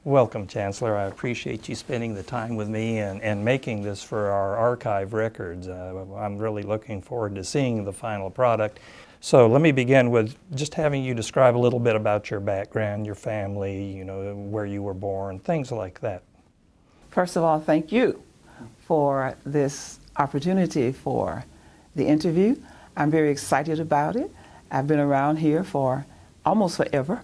Welcome, Chancellor. I appreciate you spending the time with me and making this for our archive records. I'm really looking forward to seeing the final product. So let me begin with just having you describe a little bit about your background, your family, you know, where you were born, things like that. First of all, thank you for this opportunity for the interview. I'm very excited about it. I've been around here for almost forever.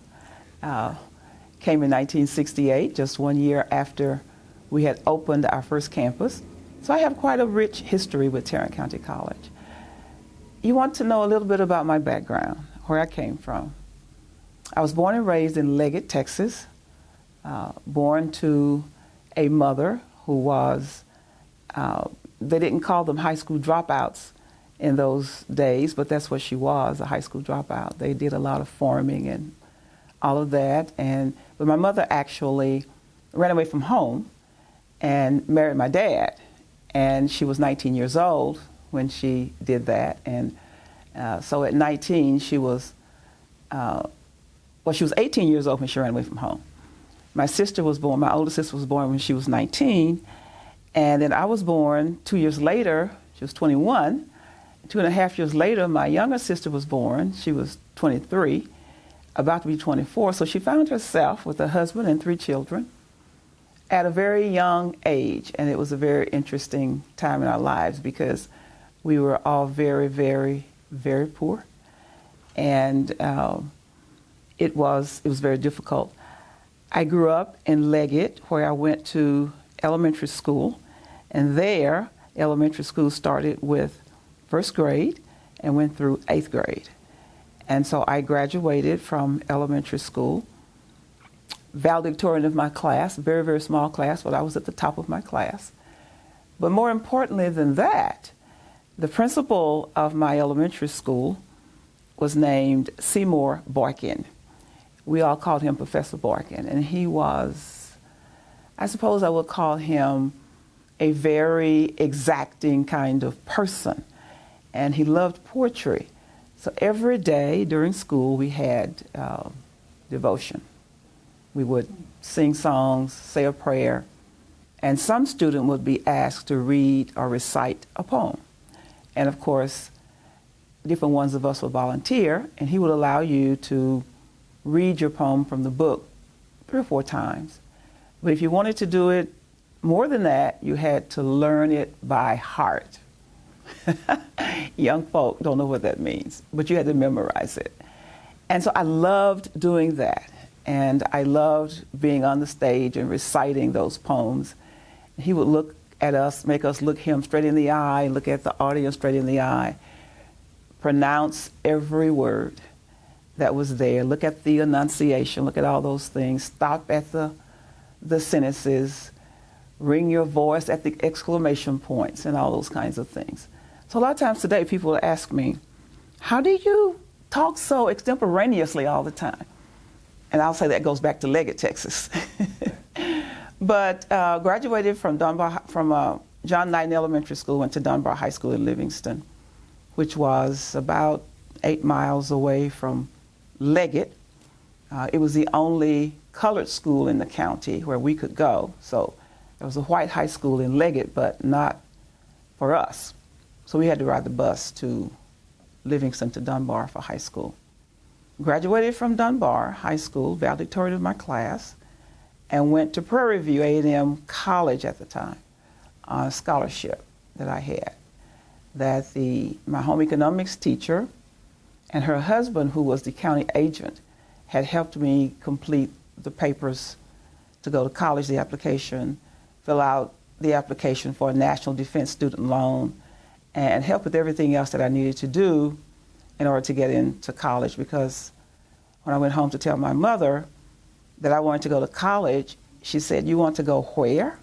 Came in 1968, just 1 year after we had opened our first campus. So I have quite a rich history with Tarrant County College. You want to know a little bit about my background, where I came from. I was born and raised in Leggett, Texas, born to a mother who was, they didn't call them high school dropouts in those days, but that's what she was, a high school dropout. They did a lot of farming and all of that. But my mother actually ran away from home and married my dad. And she was 19 years old when she did that. And so at 19, she was 18 years old when she ran away from home. My sister was born, my older sister was born when she was 19. And then I was born 2 years later, she was 21. 2.5 years later, my younger sister was born, she was 23. About to be 24, so she found herself with a husband and 3 children at a very young age, and it was a very interesting time in our lives because we were all very, very, very poor, and it was very difficult. I grew up in Leggett, where I went to elementary school, and there, elementary school started with 1st grade and went through 8th grade. And so I graduated from elementary school, valedictorian of my class, very, very small class, but I was at the top of my class. But more importantly than that, the principal of my elementary school was named Seymour Boykin. We all called him Professor Boykin, and he was, I suppose I would call him a very exacting kind of person, and he loved poetry. So every day during school we had devotion. We would sing songs, say a prayer, and some student would be asked to read or recite a poem. And of course, different ones of us would volunteer, and he would allow you to read your poem from the book 3 or 4 times. But if you wanted to do it more than that, you had to learn it by heart. Young folk don't know what that means, but you had to memorize it. And so I loved doing that, and I loved being on the stage and reciting those poems. He would look at us, make us look him straight in the eye, look at the audience straight in the eye, pronounce every word that was there, look at the enunciation, look at all those things, stop at the sentences, ring your voice at the exclamation points and all those kinds of things. So a lot of times today people will ask me, how do you talk so extemporaneously all the time? And I'll say that goes back to Leggett, Texas. But graduated from John Knighton Elementary School, went to Dunbar High School in Livingston, which was about 8 miles away from Leggett. It was the only colored school in the county where we could go. So there was a white high school in Leggett, but not for us. So we had to ride the bus to Livingston to Dunbar for high school. Graduated from Dunbar High School, valedictorian of my class, and went to Prairie View A&M College at the time on a scholarship that I had. That my home economics teacher and her husband, who was the county agent, had helped me complete the papers to go to college, the application, fill out the application for a National Defense Student Loan, and help with everything else that I needed to do in order to get into college. Because when I went home to tell my mother that I wanted to go to college, she said, "You want to go where?"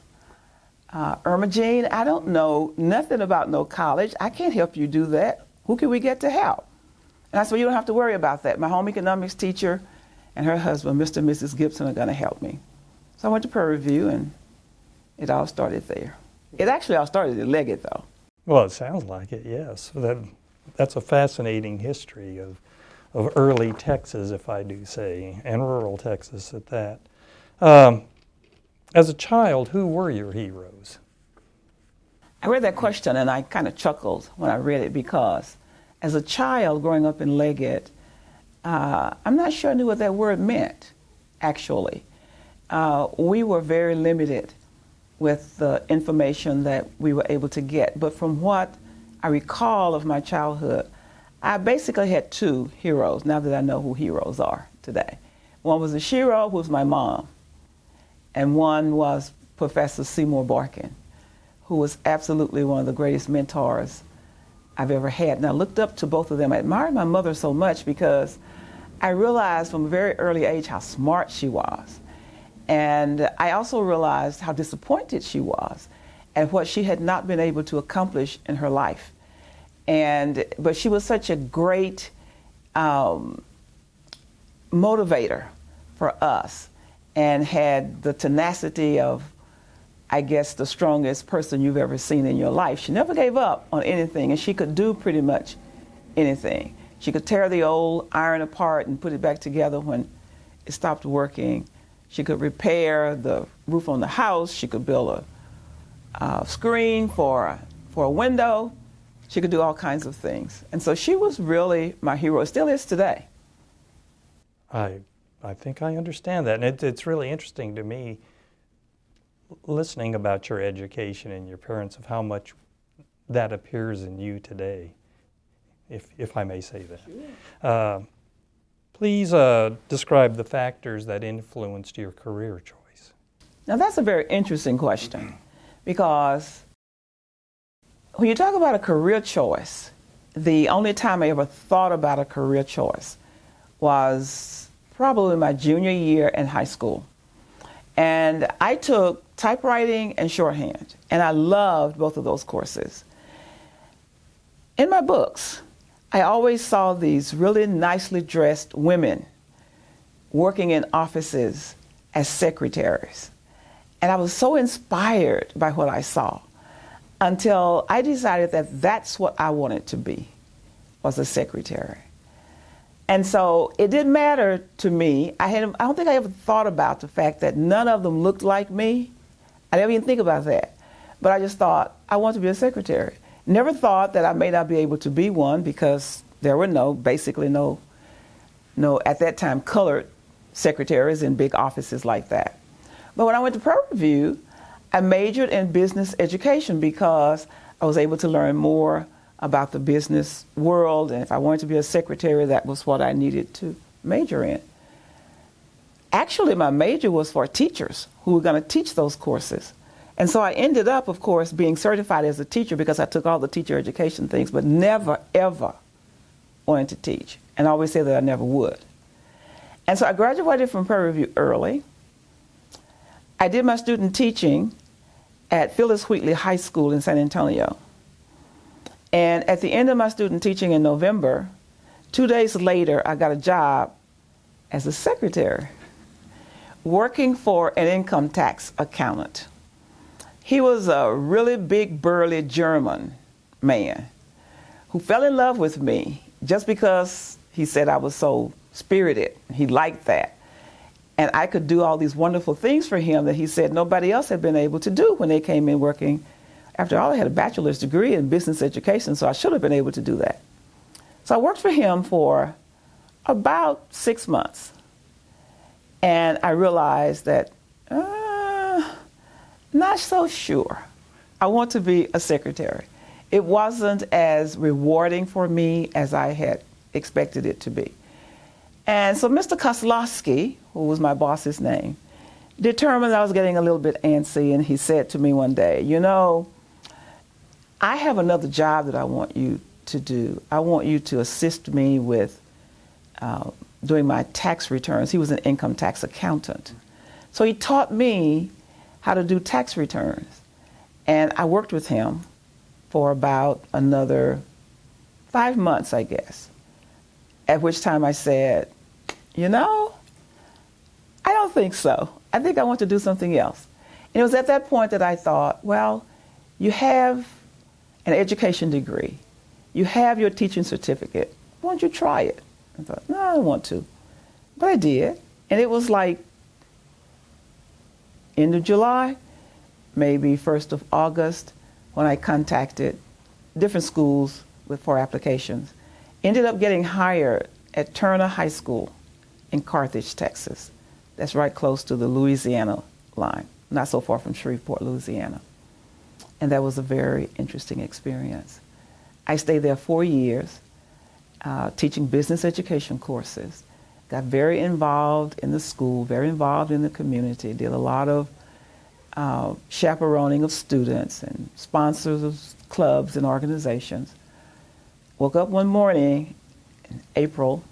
Erma Jean, I don't know nothing about no college. I can't help you do that. Who can we get to help? And I said, well, you don't have to worry about that. My home economics teacher and her husband, Mr. and Mrs. Gibson, are going to help me. So I went to Prairie View, and it all started there. It actually all started in Leggett, though. Well, it sounds like it, yes. That's a fascinating history of early Texas, if I do say, and rural Texas at that. As a child, who were your heroes? I read that question and I kind of chuckled when I read it because as a child growing up in Leggett, I'm not sure I knew what that word meant, actually. We were very limited with the information that we were able to get. But from what I recall of my childhood, I basically had two heroes, now that I know who heroes are today. One was a shero, who was my mom, and one was Professor Seymour Barkin, who was absolutely one of the greatest mentors I've ever had. And I looked up to both of them. I admired my mother so much because I realized from a very early age how smart she was. And I also realized how disappointed she was at what she had not been able to accomplish in her life. But she was such a great motivator for us and had the tenacity of, I guess, the strongest person you've ever seen in your life. She never gave up on anything, and she could do pretty much anything. She could tear the old iron apart and put it back together when it stopped working. She could repair the roof on the house. She could build a screen for a window. She could do all kinds of things. And so she was really my hero. It still is today. I think I understand that. And it's really interesting to me listening about your education and your parents, of how much that appears in you today, if I may say that. Sure. Please describe the factors that influenced your career choice. Now that's a very interesting question, because when you talk about a career choice, the only time I ever thought about a career choice was probably my junior year in high school. And I took typewriting and shorthand, and I loved both of those courses. In my books, I always saw these really nicely dressed women working in offices as secretaries. And I was so inspired by what I saw until I decided that that's what I wanted to be, was a secretary. And so it didn't matter to me. I don't think I ever thought about the fact that none of them looked like me. I didn't even think about that. But I just thought, I want to be a secretary. Never thought that I may not be able to be one, because there were basically no, at that time, colored secretaries in big offices like that. But when I went to Prairie View, I majored in business education because I was able to learn more about the business world, and if I wanted to be a secretary, that was what I needed to major in. Actually, my major was for teachers who were going to teach those courses. And so I ended up, of course, being certified as a teacher because I took all the teacher education things, but never, ever wanted to teach. And I always say that I never would. And so I graduated from Prairie View early. I did my student teaching at Phyllis Wheatley High School in San Antonio. And at the end of my student teaching in November, 2 days later, I got a job as a secretary, working for an income tax accountant. He was a really big, burly German man who fell in love with me just because he said I was so spirited. He liked that. And I could do all these wonderful things for him that he said nobody else had been able to do when they came in working. After all, I had a bachelor's degree in business education, so I should have been able to do that. So I worked for him for about 6 months. And I realized that, not so sure. I want to be a secretary. It wasn't as rewarding for me as I had expected it to be. And so Mr. Kozlowski, who was my boss's name, determined I was getting a little bit antsy, and he said to me one day, you know, I have another job that I want you to do. I want you to assist me with doing my tax returns. He was an income tax accountant. So he taught me how to do tax returns. And I worked with him for about another 5 months, I guess, at which time I said, you know, I don't think so. I think I want to do something else. And it was at that point that I thought, well, you have an education degree. You have your teaching certificate. Why don't you try it? I thought, no, I don't want to. But I did. And it was like end of July, maybe 1st of August, when I contacted different schools for applications. Ended up getting hired at Turner High School in Carthage, Texas. That's right close to the Louisiana line, not so far from Shreveport, Louisiana. And that was a very interesting experience. I stayed there 4 years, teaching business education courses. Got very involved in the school, very involved in the community, did a lot of chaperoning of students and sponsors of clubs and organizations. Woke up one morning in April.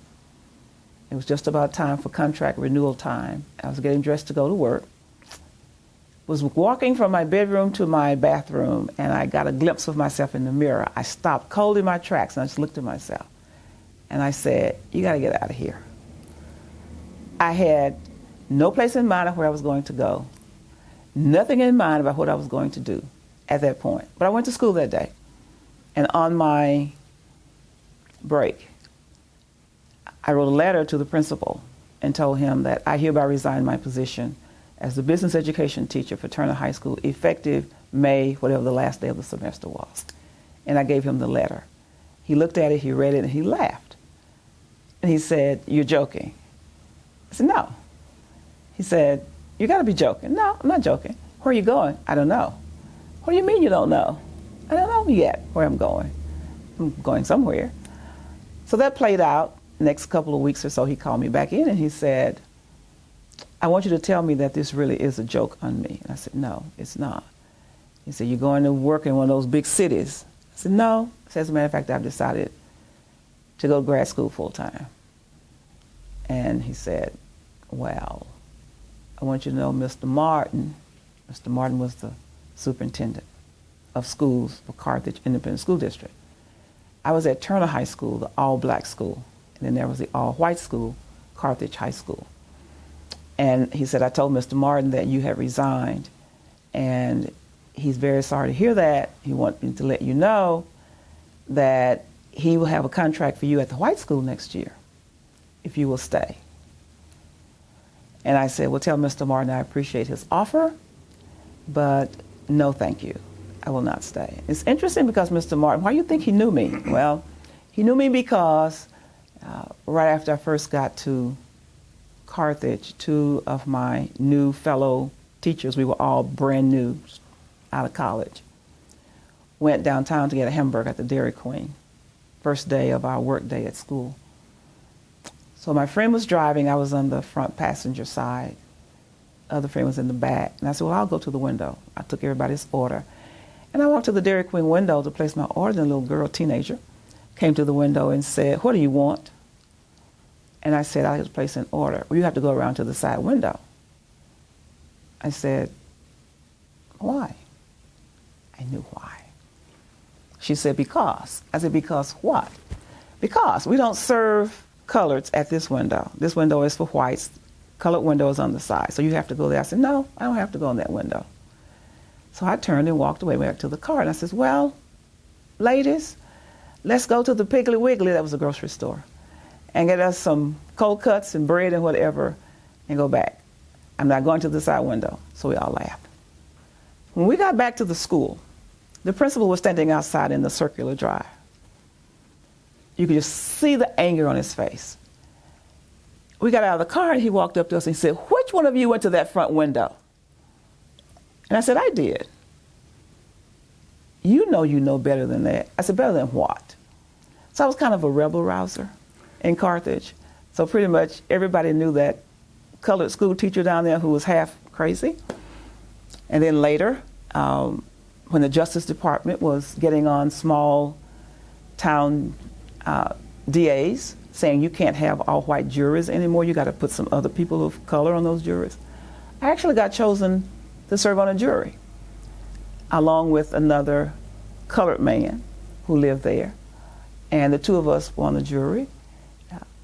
It was just about time for contract renewal time. I was getting dressed to go to work. Was walking from my bedroom to my bathroom, and I got a glimpse of myself in the mirror. I stopped cold in my tracks, and I just looked at myself. And I said, you got to get out of here. I had no place in mind of where I was going to go, nothing in mind about what I was going to do at that point. But I went to school that day. And on my break, I wrote a letter to the principal and told him that I hereby resign my position as the business education teacher for Turner High School, effective May, whatever the last day of the semester was. And I gave him the letter. He looked at it, he read it, and he laughed. And he said, you're joking. I said, no. He said, you got to be joking. No, I'm not joking. Where are you going? I don't know. What do you mean you don't know? I don't know yet where I'm going. I'm going somewhere. So that played out. Next couple of weeks or so, he called me back in and he said, I want you to tell me that this really is a joke on me. And I said, no, it's not. He said, you're going to work in one of those big cities. I said, no. He said, as a matter of fact, I've decided to go to grad school full time. And he said, well, I want you to know Mr. Martin was the superintendent of schools for Carthage Independent School District. I was at Turner High School, the all-black school, and then there was the all-white school, Carthage High School. And he said, I told Mr. Martin that you had resigned, and he's very sorry to hear that. He wants me to let you know that he will have a contract for you at the white school next year, if you will stay. And I said, well, tell Mr. Martin I appreciate his offer, but no thank you. I will not stay. It's interesting because Mr. Martin, why do you think he knew me? Well, he knew me because right after I first got to Carthage, 2 of my new fellow teachers, we were all brand new out of college, went downtown to get a hamburger at the Dairy Queen, first day of our work day at school. So my friend was driving, I was on the front passenger side, other friend was in the back, and I said, well, I'll go to the window. I took everybody's order. And I walked to the Dairy Queen window to place my order, and a little girl, teenager, came to the window and said, what do you want? And I said, I have to place an order. Well, you have to go around to the side window. I said, why? I knew why. She said, because. I said, because what? Because we don't serve coloreds at this window. This window is for whites. Colored window is on the side. So you have to go there. I said, no, I don't have to go in that window. So I turned and walked away back to the car. And I said, well, ladies, let's go to the Piggly Wiggly, that was a grocery store, and get us some cold cuts and bread and whatever, and go back. I'm not going to the side window. So we all laughed. When we got back to the school, the principal was standing outside in the circular drive. You could just see the anger on his face. We got out of the car and he walked up to us and he said, which one of you went to that front window? And I said, I did. You know better than that. I said, better than what? So I was kind of a rebel rouser in Carthage. So pretty much everybody knew that colored school teacher down there who was half crazy. And then later, when the Justice Department was getting on small town DAs, saying you can't have all white juries anymore, you got to put some other people of color on those juries. I actually got chosen to serve on a jury, along with another colored man who lived there. And the 2 of us were on the jury.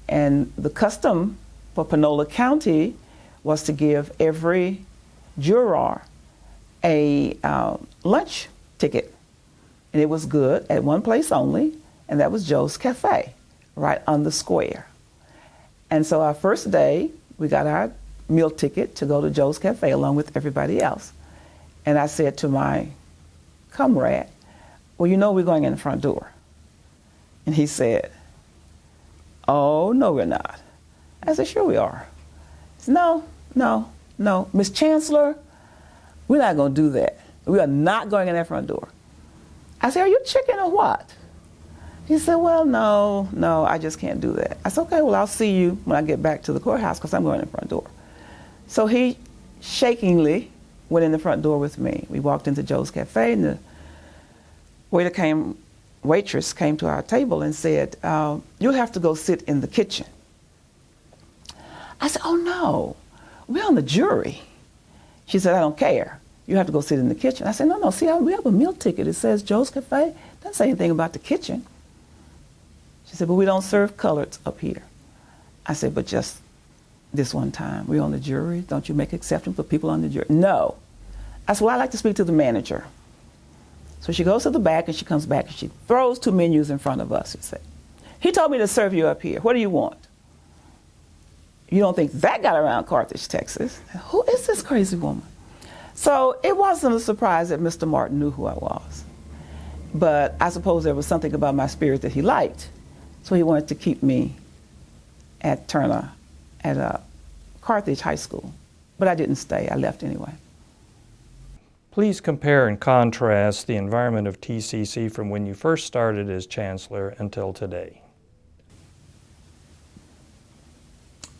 And the custom for Panola County was to give every juror a lunch ticket and it was good at one place only, and that was Joe's Cafe, right on the square. And so our first day, we got our meal ticket to go to Joe's Cafe along with everybody else. And I said to my comrade, well, you know we're going in the front door. And he said, oh, no, we're not. I said, sure we are. He said, no, Miss Chancellor, we're not going to do that. We are not going in that front door. I said, are you chicken or what? He said, well, no, I just can't do that. I said, okay, well, I'll see you when I get back to the courthouse because I'm going in the front door. So he shakingly went in the front door with me. We walked into Joe's Cafe, and the waitress came to our table and said, you'll have to go sit in the kitchen. I said, oh, no, we're on the jury. She said, I don't care. You have to go sit in the kitchen. I said, no, see, we have a meal ticket. It says Joe's Cafe. It doesn't say anything about the kitchen. She said, but we don't serve coloreds up here. I said, but just this one time. We're on the jury. Don't you make exceptions for people on the jury? No. I said, well, I'd like to speak to the manager. So she goes to the back, and she comes back, and she throws 2 menus in front of us. She said, he told me to serve you up here. What do you want? You don't think that got around Carthage, Texas? Who is this crazy woman? So it wasn't a surprise that Mr. Martin knew who I was. But I suppose there was something about my spirit that he liked. So he wanted to keep me at Carthage High School. But I didn't stay. I left anyway. Please compare and contrast the environment of TCC from when you first started as Chancellor until today.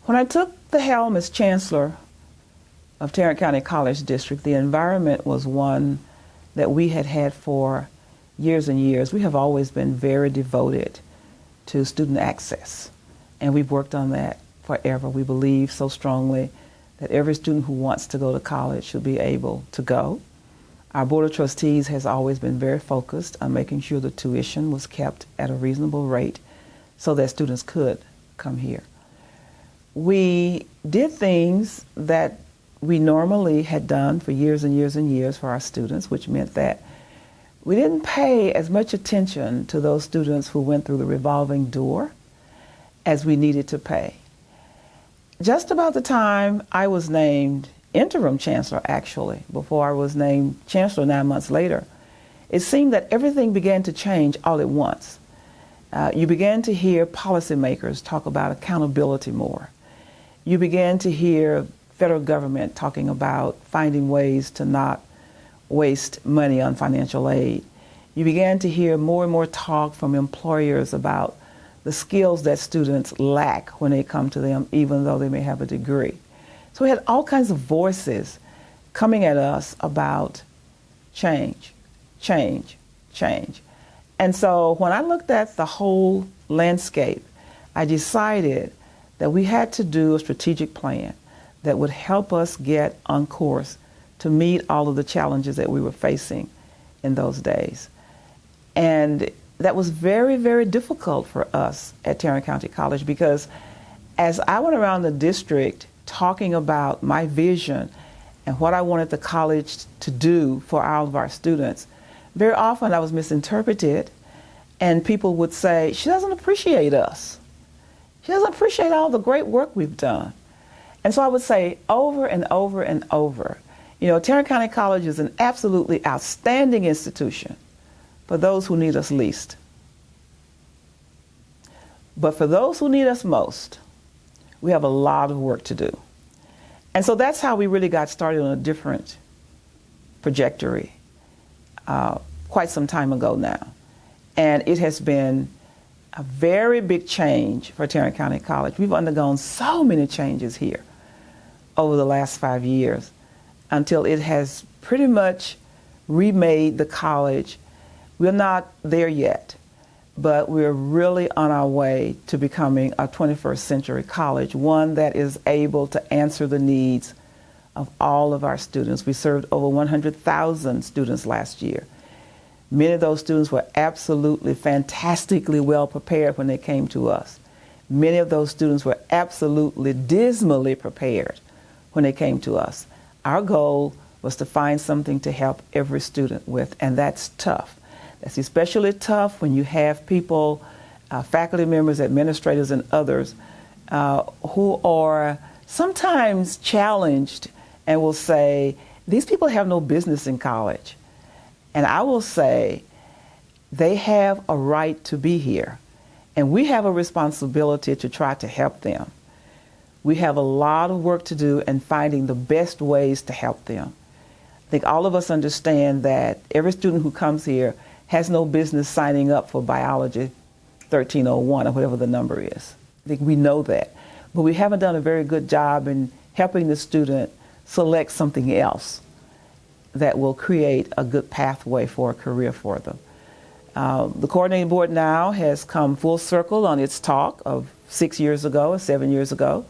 When I took the helm as Chancellor of Tarrant County College District, the environment was one that we had had for years and years. We have always been very devoted to student access, and we've worked on that forever. We believe so strongly that every student who wants to go to college should be able to go. Our Board of Trustees has always been very focused on making sure the tuition was kept at a reasonable rate so that students could come here. We did things that we normally had done for years and years and years for our students, which meant that we didn't pay as much attention to those students who went through the revolving door as we needed to pay. Just about the time I was named interim chancellor, actually, before I was named chancellor 9 months later, it seemed that everything began to change all at once. You began to hear policymakers talk about accountability more. You began to hear federal government talking about finding ways to not waste money on financial aid. You began to hear more and more talk from employers about the skills that students lack when they come to them, even though they may have a degree. So we had all kinds of voices coming at us about change, change, change. And so when I looked at the whole landscape, I decided that we had to do a strategic plan that would help us get on course to meet all of the challenges that we were facing in those days. And that was very, very difficult for us at Tarrant County College, because as I went around the district talking about my vision and what I wanted the college to do for all of our students, very often I was misinterpreted, and people would say, she doesn't appreciate us. She doesn't appreciate all the great work we've done. And so I would say over and over and over, you know, Tarrant County College is an absolutely outstanding institution for those who need us least. But for those who need us most, we have a lot of work to do. And so that's how we really got started on a different trajectory quite some time ago now. And it has been a very big change for Tarrant County College. We've undergone so many changes here over the last 5 years until it has pretty much remade the college. We're not there yet, but we're really on our way to becoming a 21st century college, one that is able to answer the needs of all of our students. We served over 100,000 students last year. Many of those students were absolutely fantastically well prepared when they came to us. Many of those students were absolutely dismally prepared when they came to us. Our goal was to find something to help every student with, and that's tough. That's especially tough when you have people, faculty members, administrators, and others who are sometimes challenged and will say, these people have no business in college. And I will say, they have a right to be here. And we have a responsibility to try to help them. We have a lot of work to do in finding the best ways to help them. I think all of us understand that every student who comes here has no business signing up for biology 1301 or whatever the number is. I think we know that. But we haven't done a very good job in helping the student select something else that will create a good pathway for a career for them. The coordinating board now has come full circle on its talk of 6 years ago or 7 years ago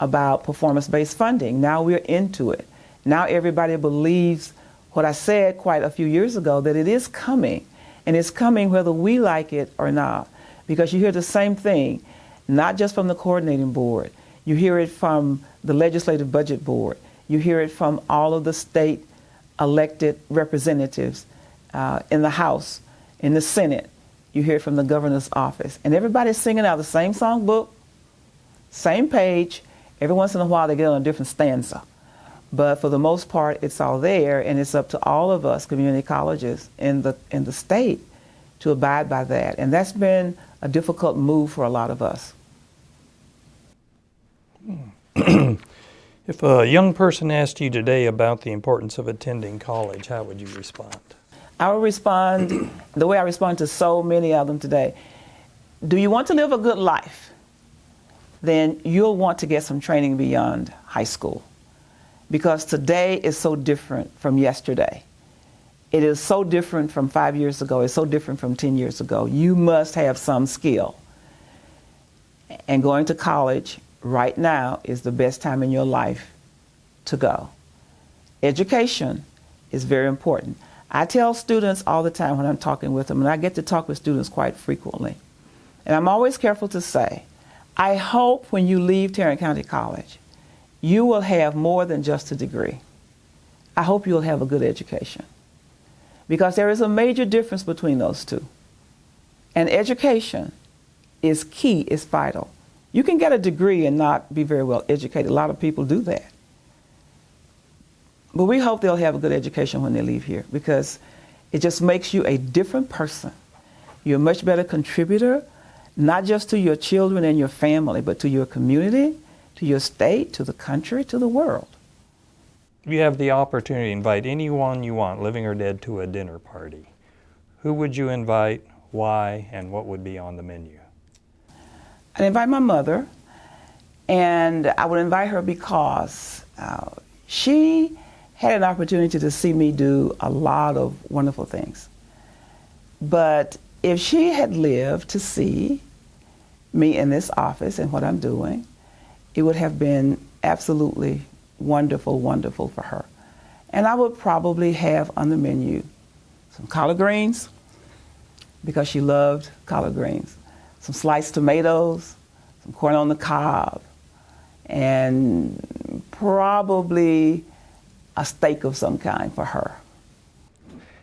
about performance-based funding. Now we're into it. Now everybody believes what I said quite a few years ago, that it is coming, and it's coming whether we like it or not, because you hear the same thing, not just from the coordinating board. You hear it from the legislative budget board. You hear it from all of the state elected representatives in the House, in the Senate. You hear it from the governor's office. And everybody's singing out the same songbook, same page. Every once in a while they get on a different stanza. But for the most part, it's all there, and it's up to all of us, community colleges in the state, to abide by that. And that's been a difficult move for a lot of us. If a young person asked you today about the importance of attending college, how would you respond? I would respond the way I respond to so many of them today. Do you want to live a good life? Then you'll want to get some training beyond high school. Because today is so different from yesterday. It is so different from 5 years ago. It's so different from 10 years ago. You must have some skill. And going to college right now is the best time in your life to go. Education is very important. I tell students all the time when I'm talking with them, and I get to talk with students quite frequently, and I'm always careful to say, I hope when you leave Tarrant County College, you will have more than just a degree. I hope you'll have a good education, because there is a major difference between those two. And education is key, is vital. You can get a degree and not be very well educated. A lot of people do that. But we hope they'll have a good education when they leave here, because it just makes you a different person. You're a much better contributor, not just to your children and your family, but to your community, to your state, to the country, to the world. You have the opportunity to invite anyone you want, living or dead, to a dinner party. Who would you invite, why, and what would be on the menu? I'd invite my mother, and I would invite her because she had an opportunity to see me do a lot of wonderful things. But if she had lived to see me in this office and what I'm doing, it would have been absolutely wonderful, wonderful for her. And I would probably have on the menu some collard greens, because she loved collard greens, some sliced tomatoes, some corn on the cob, and probably a steak of some kind for her.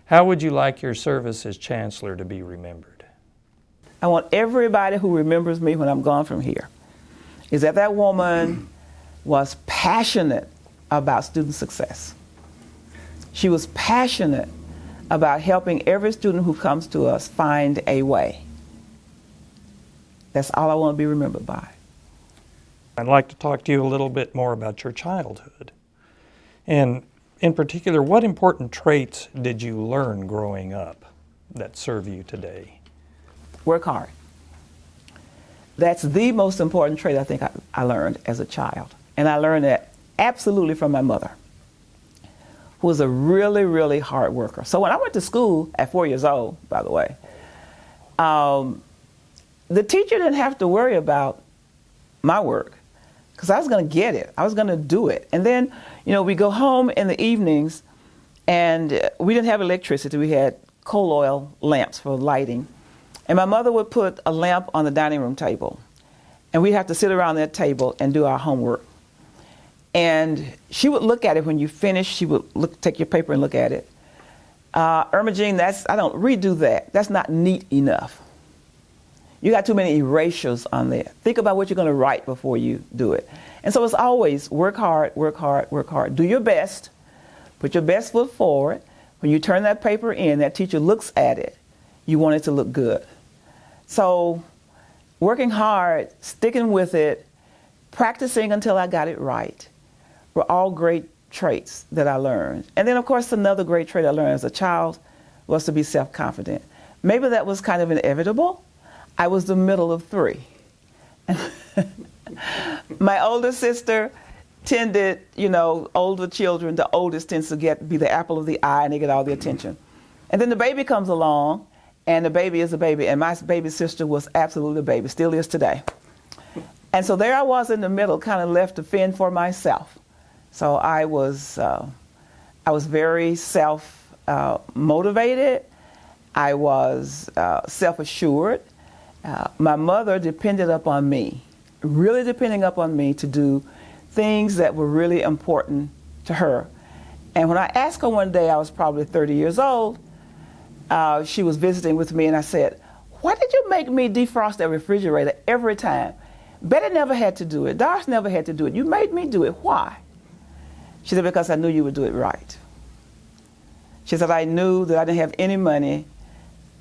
How would you like your service as Chancellor to be remembered? I want everybody who remembers me when I'm gone from here is that woman was passionate about student success. She was passionate about helping every student who comes to us find a way. That's all I want to be remembered by. I'd like to talk to you a little bit more about your childhood. And in particular, what important traits did you learn growing up that serve you today? Work hard. That's the most important trait I think I learned as a child. And I learned that absolutely from my mother, who was a really, really hard worker. So when I went to school at 4 years old, by the way, the teacher didn't have to worry about my work, because I was going to get it. I was going to do it. And then, we go home in the evenings, and we didn't have electricity. We had coal oil lamps for lighting. And my mother would put a lamp on the dining room table, and we'd have to sit around that table and do our homework. And she would look at it when you finished. She would take your paper and look at it. Erma Jean, I don't redo that. That's not neat enough. You got too many erasures on there. Think about what you're going to write before you do it. And so it's always work hard, work hard, work hard. Do your best. Put your best foot forward. When you turn that paper in, that teacher looks at it. You want it to look good. So working hard, sticking with it, practicing until I got it right were all great traits that I learned. And then, of course, another great trait I learned as a child was to be self-confident. Maybe that was kind of inevitable. I was the middle of three. My older sister tended, older children, the oldest tends to be the apple of the eye and they get all the attention. And then the baby comes along and the baby is a baby. And my baby sister was absolutely a baby, still is today. And so there I was in the middle, kind of left to fend for myself. So I was very self-motivated. I was self-assured. My mother depended upon me, really depending upon me to do things that were really important to her. And when I asked her one day, I was probably 30 years old, she was visiting with me and I said, "Why did you make me defrost that refrigerator every time? Betty never had to do it. Doris never had to do it. You made me do it. Why?" She said, "Because I knew you would do it right." She said, "I knew that I didn't have any money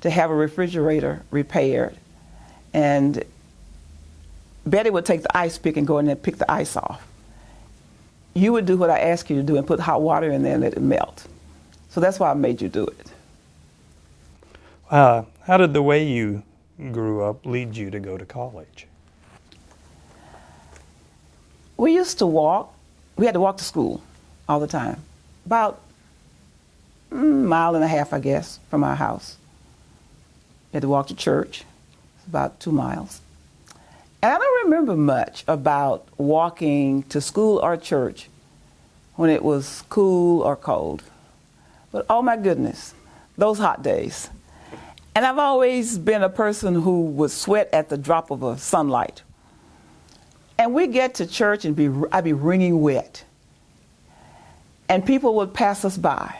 to have a refrigerator repaired. And Betty would take the ice pick and go in there and pick the ice off. You would do what I asked you to do and put hot water in there and let it melt. So that's why I made you do it." How did the way you grew up lead you to go to college? We used to walk. We had to walk to school all the time. About a mile and a half, I guess, from our house. We had to walk to church. It's about 2 miles. And I don't remember much about walking to school or church when it was cool or cold. But oh my goodness, those hot days. And I've always been a person who would sweat at the drop of a sunlight. And we get to church and I'd be wringing wet. And people would pass us by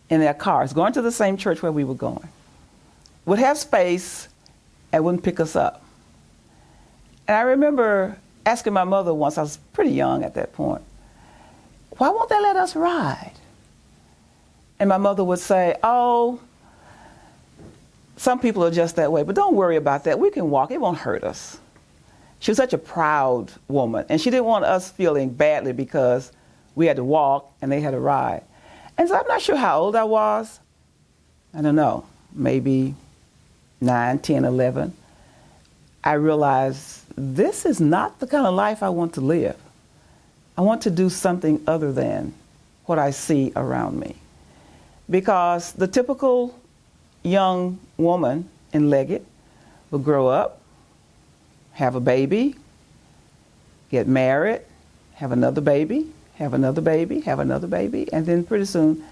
in their cars, going to the same church where we were going. Would have space and wouldn't pick us up. And I remember asking my mother once, I was pretty young at that point, "Why won't they let us ride?" And my mother would say, "Oh, some people are just that way, but don't worry about that. We can walk. It won't hurt us." She was such a proud woman, and she didn't want us feeling badly because we had to walk and they had to ride. And so I'm not sure how old I was. I don't know, maybe 9, 10, 11. I realized this is not the kind of life I want to live. I want to do something other than what I see around me. Because the typical young woman in Leggett will grow up, have a baby, get married, have another baby, have another baby, have another baby, and then pretty soon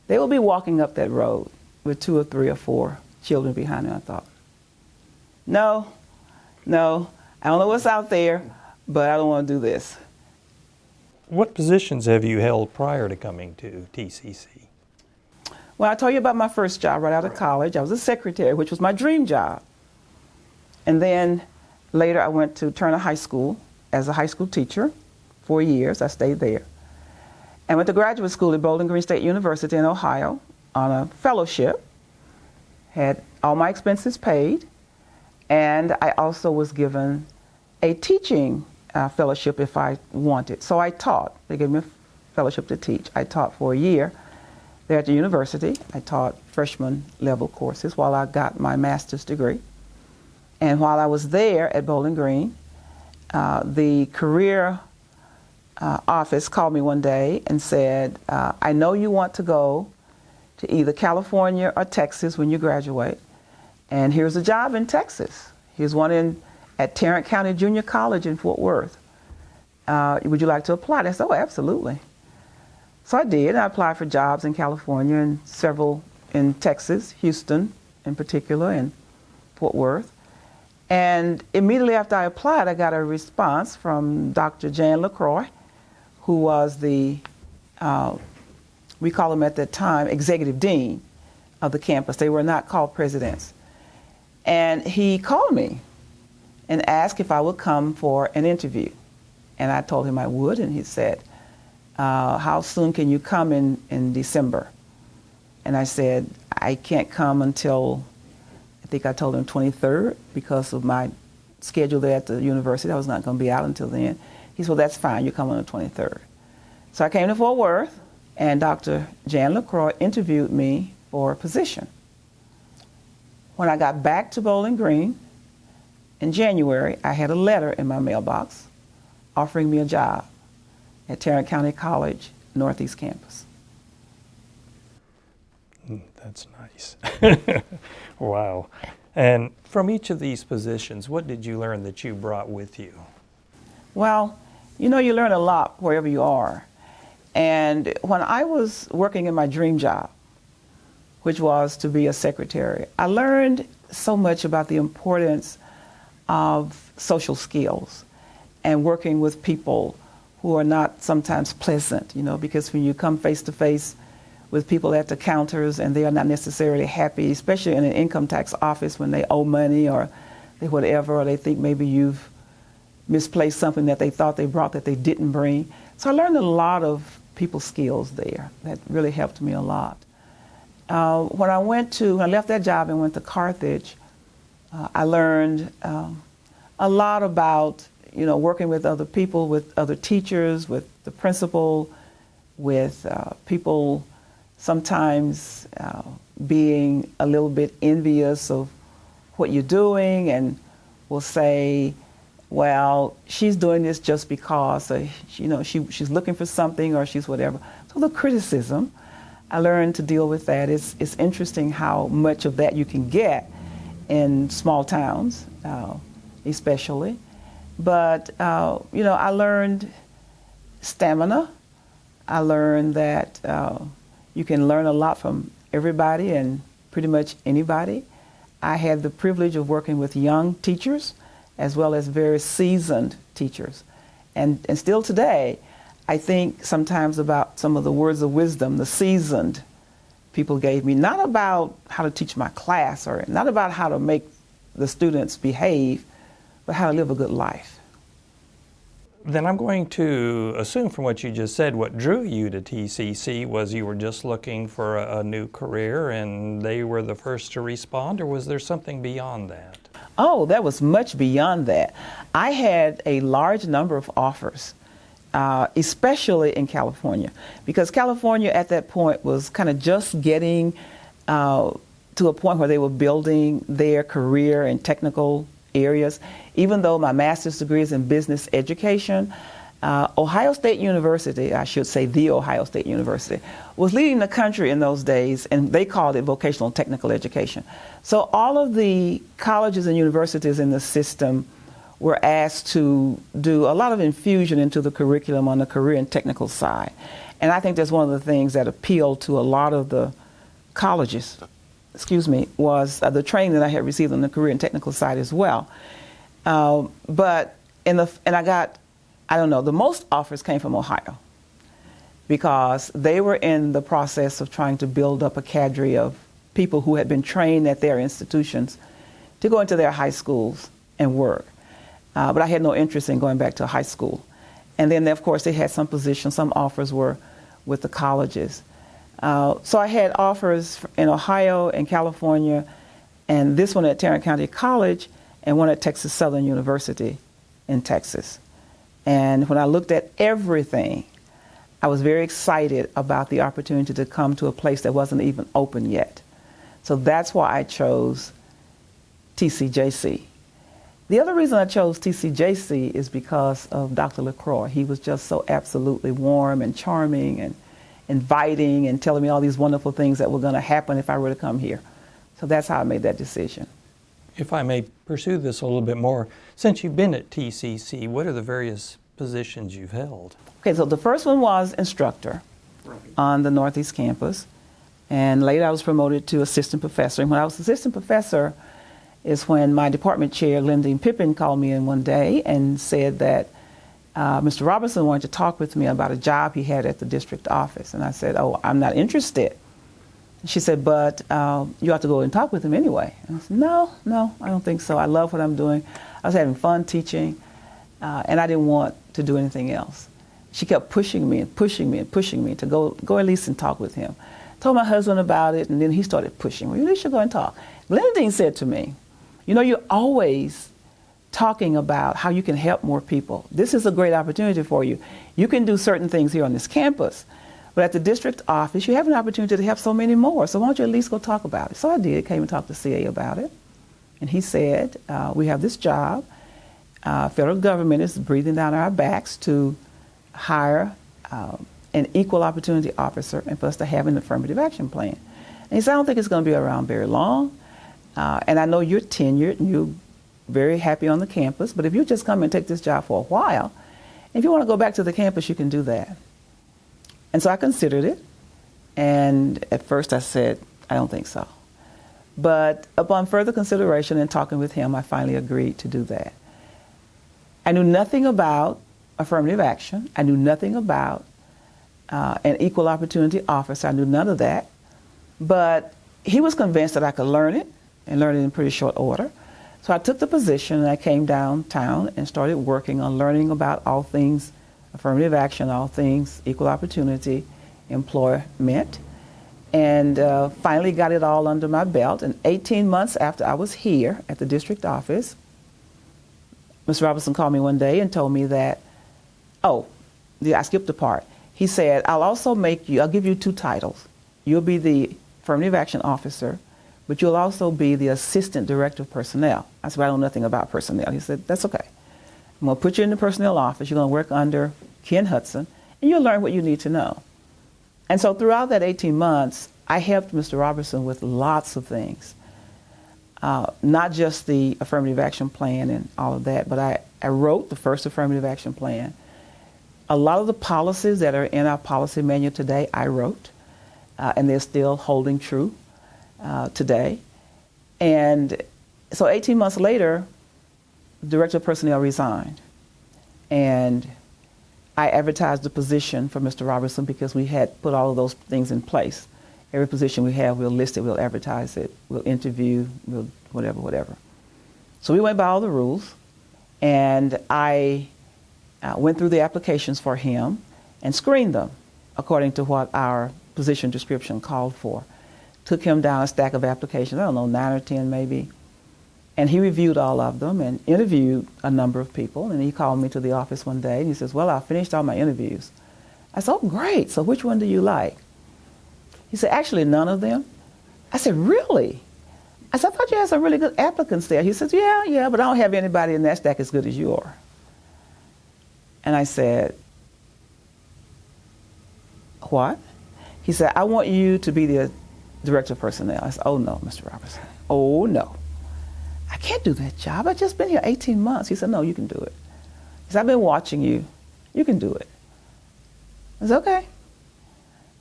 they will be walking up that road with 2 or 3 or 4 children behind them. I thought, no, I don't know what's out there, but I don't want to do this. What positions have you held prior to coming to TCC? Well, I told you about my first job right out of college. I was a secretary, which was my dream job. And then later I went to Turner High School as a high school teacher. 4 years, I stayed there. And went to graduate school at Bowling Green State University in Ohio on a fellowship. Had all my expenses paid. And I also was given a teaching fellowship if I wanted. So I taught. They gave me a fellowship to teach. I taught for a year there at the university. I taught freshman level courses while I got my master's degree. And while I was there at Bowling Green, the career office called me one day and said, "I know you want to go to either California or Texas when you graduate. And here's a job in Texas. Here's one at Tarrant County Junior College in Fort Worth. Would you like to apply?" I said, "Oh, absolutely." So I did. I applied for jobs in California and several in Texas, Houston in particular, and Fort Worth. And immediately after I applied, I got a response from Dr. Jan LaCroix, who was the, we call him at that time, executive dean of the campus. They were not called presidents. And he called me and asked if I would come for an interview. And I told him I would, and he said, how soon can you come in December? And I said, I can't come until, I think I told him 23rd, because of my schedule there at the university. I was not going to be out until then. He said, well, that's fine, you come on the 23rd. So I came to Fort Worth, and Dr. Jan LaCroix interviewed me for a position. When I got back to Bowling Green in January, I had a letter in my mailbox offering me a job at Tarrant County College, Northeast Campus. That's nice. Wow. And from each of these positions, what did you learn that you brought with you? Well, you know, you learn a lot wherever you are. And when I was working in my dream job, which was to be a secretary, I learned so much about the importance of social skills and working with people who are not sometimes pleasant, you know, because when you come face to face with people at the counters and they are not necessarily happy, especially in an income tax office when they owe money or they whatever, or they think maybe you've misplaced something that they thought they brought that they didn't bring. So I learned a lot of people skills there that really helped me a lot. When I left that job and went to Carthage, I learned a lot about, you know, working with other people, with other teachers, with the principal, with people sometimes being a little bit envious of what you're doing and will say, well, she's doing this just because, you know, she's looking for something or she's whatever. So the criticism, I learned to deal with that. It's interesting how much of that you can get in small towns, especially. But, you know, I learned stamina. I learned that you can learn a lot from everybody and pretty much anybody. I had the privilege of working with young teachers as well as very seasoned teachers. And still today, I think sometimes about some of the words of wisdom the seasoned people gave me, not about how to teach my class or not about how to make the students behave, but how to live a good life. Then I'm going to assume from what you just said, what drew you to TCC was you were just looking for a new career and they were the first to respond, or was there something beyond that? Oh, that was much beyond that. I had a large number of offers, especially in California, because California at that point was kind of just getting to a point where they were building their career and technical areas. Even though my master's degree is in business education, Ohio State University, I should say the Ohio State University, was leading the country in those days, and they called it vocational technical education. So all of the colleges and universities in the system were asked to do a lot of infusion into the curriculum on the career and technical side. And I think that's one of the things that appealed to a lot of the colleges, was the training that I had received on the career and technical side as well. But I got, I don't know, the most offers came from Ohio because they were in the process of trying to build up a cadre of people who had been trained at their institutions to go into their high schools and work. But I had no interest in going back to high school. And then, of course, they had some positions, some offers were with the colleges. So I had offers in Ohio and California, and this one at Tarrant County College, and one at Texas Southern University in Texas. And when I looked at everything, I was very excited about the opportunity to come to a place that wasn't even open yet. So that's why I chose TCJC. The other reason I chose TCJC is because of Dr. LaCroix. He was just so absolutely warm and charming and inviting and telling me all these wonderful things that were going to happen if I were to come here. So that's how I made that decision. If I may pursue this a little bit more, since you've been at TCC, what are the various positions you've held? Okay, so the first one was instructor on the Northeast campus, and later I was promoted to assistant professor. And when I was assistant professor is when my department chair, Lyndine Pippin, called me in one day and said that Mr. Robinson wanted to talk with me about a job he had at the district office. And I said, oh, I'm not interested She said, but you have to go and talk with him anyway. And I said, no, I don't think so. I love what I'm doing. I was having fun teaching, and I didn't want to do anything else. She kept pushing me and pushing me and pushing me to go at least and talk with him. Told my husband about it, and then he started pushing me. You should go and talk. Glendine said to me, you know, you're always talking about how you can help more people. This is a great opportunity for you. You can do certain things here on this campus, but at the district office, you have an opportunity to help so many more. So why don't you at least go talk about it? So I did, came and talked to CA about it. And he said, we have this job. Federal government is breathing down our backs to hire an equal opportunity officer and for us to have an affirmative action plan. And he said, I don't think it's going to be around very long. And I know you're tenured and you're very happy on the campus, but if you just come and take this job for a while, if you want to go back to the campus, you can do that. And so I considered it, and at first I said, I don't think so. But upon further consideration and talking with him, I finally agreed to do that. I knew nothing about affirmative action. I knew nothing about an equal opportunity officer. I knew none of that. But he was convinced that I could learn it, and learn it in pretty short order. So I took the position, and I came downtown and started working on learning about all things affirmative action, all things equal opportunity, employment, and finally got it all under my belt. And 18 months after I was here at the district office, Mr. Robinson called me one day and told me that, I skipped a part. He said, I'll give you 2 titles. You'll be the affirmative action officer, but you'll also be the assistant director of personnel. I said, I know nothing about personnel. He said, that's okay. I'm going to put you in the personnel office. You're going to work under Ken Hudson, and you'll learn what you need to know. And so throughout that 18 months, I helped Mr. Robertson with lots of things, not just the affirmative action plan and all of that, but I wrote the first affirmative action plan. A lot of the policies that are in our policy manual today, I wrote, and they're still holding true today. And so 18 months later, the director of personnel resigned, and I advertised the position for Mr. Robertson because we had put all of those things in place. Every position we have, we'll list it, we'll advertise it, we'll interview, we'll whatever. So we went by all the rules, and I went through the applications for him and screened them according to what our position description called for. Took him down a stack of applications, I don't know, 9 or 10 maybe. And he reviewed all of them and interviewed a number of people. And he called me to the office one day and he says, well, I finished all my interviews. I said, oh, great. So which one do you like? He said, actually, none of them. I said, really? I said, I thought you had some really good applicants there. He says, yeah, but I don't have anybody in that stack as good as you are. And I said, what? He said, I want you to be the director of personnel. I said, oh, no, Mr. Robertson. Oh, no. I can't do that job. I've just been here 18 months. He said, no, you can do it. He said, I've been watching you. You can do it. I said, okay.